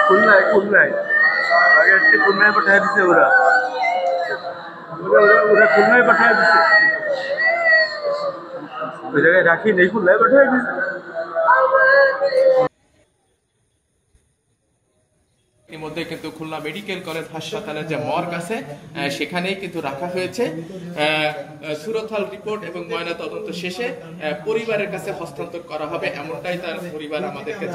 খুলনায় খুলনায় বাগেরহাটে খুলনায় পাঠিয়ে দিছে ওরা ওরা খুলনায় পাঠিয়ে দিছে ওই জায়গায় রাখি নেই খুলনায় পাঠিয়ে দিছে। ইতিমধ্যে কিন্তু খুলনা মেডিকেল কলেজ হাসপাতালের যে মর্গ আছে সেখানেই কিন্তু রাখা হয়েছে। সুরতহাল রিপোর্ট এবং ময়না তদন্ত শেষে পরিবারের কাছে হস্তান্তর করা হবে, এমনটাই তার পরিবার আমাদেরকে।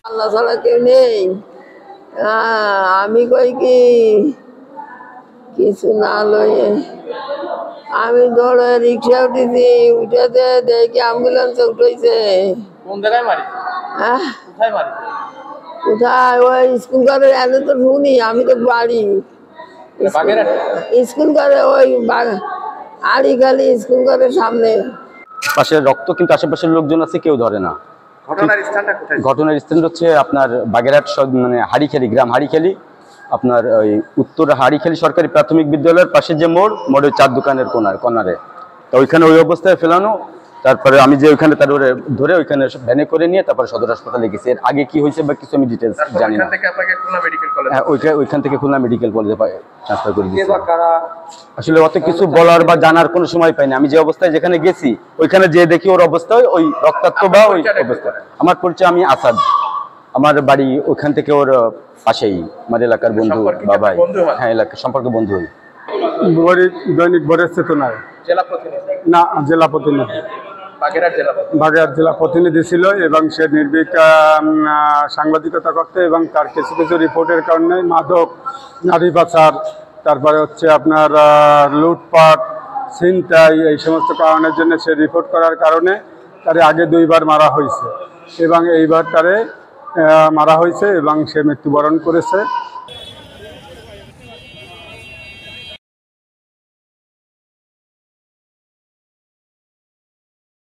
আল্লাহ ছাড়া কেউ নেই। আমি কই কি কিছু না লয়ে আমি দৌড়ে রিক্সা উঠেছি, উঠেতে দেখি অ্যাম্বুলেন্স উঠেছে। কোন জায়গায় মারি? হ্যাঁ কোথায় মারি? কোথায়? ওই স্কুল ঘরে এনে তো শুনি, আমি তো বাড়ি স্কুল ঘরে ওই আড়িখালি স্কুল ঘরের সামনে। পাশে রক্ত, কিন্তু আশেপাশের লোকজন আছে, কেউ ধরে না। ঘটনার স্থান হচ্ছে আপনার বাগেরহাট মানে হাড়িখালি গ্রাম, হাড়িখালি আপনার ওই উত্তর হাড়িখালি সরকারি প্রাথমিক বিদ্যালয়ের পাশে যে মোড়ের চার দোকানের কোনারে, তো ওইখানে ওই অবস্থায় ফেলানো। তারপরে আমি যে ওইখানে তার ধরে ওইখানে ভ্যানে করে নিয়ে তারপরে সদর হাসপাতালে গেছি। এর আগে কি হয়েছে বা কিছু আমি ডিটেলস জানি না। হ্যাঁ, ওইখান থেকে খুলনা মেডিকেল কলেজে ট্রান্সফার করে দিয়েছি। আসলে অত কিছু বলার বা জানার কোনো সময় পাইনি। আমি যে অবস্থায় যেখানে গেছি ওইখানে যে দেখি ওর অবস্থায় ওই রক্তাক্ত বা ওই অবস্থা। আমার পরিচয়, আমি আসাদ, আমার বাড়ি ওইখান থেকে ওর পাশেই, আমার এলাকার বন্ধু বা ভাই। হ্যাঁ, এলাকার সম্পর্কে বন্ধু হই। দৈনিক ভোরের চেতনায় না, জেলা প্রতিনিধি, বাগেরহাট জেলা প্রতিনিধি ছিল এবং সে নির্ভীক সাংবাদিকতা করতে এবং তার কিছু কিছু রিপোর্টের কারণে মাদক, নারী পাচার, তারপরে হচ্ছে আপনার লুটপাট, ছিনতাই, এই সমস্ত কারণের জন্য সে রিপোর্ট করার কারণে তারে আগে 2 বার মারা হয়েছে এবং এইবার তারে মারা হয়েছে এবং সে মৃত্যুবরণ করেছে।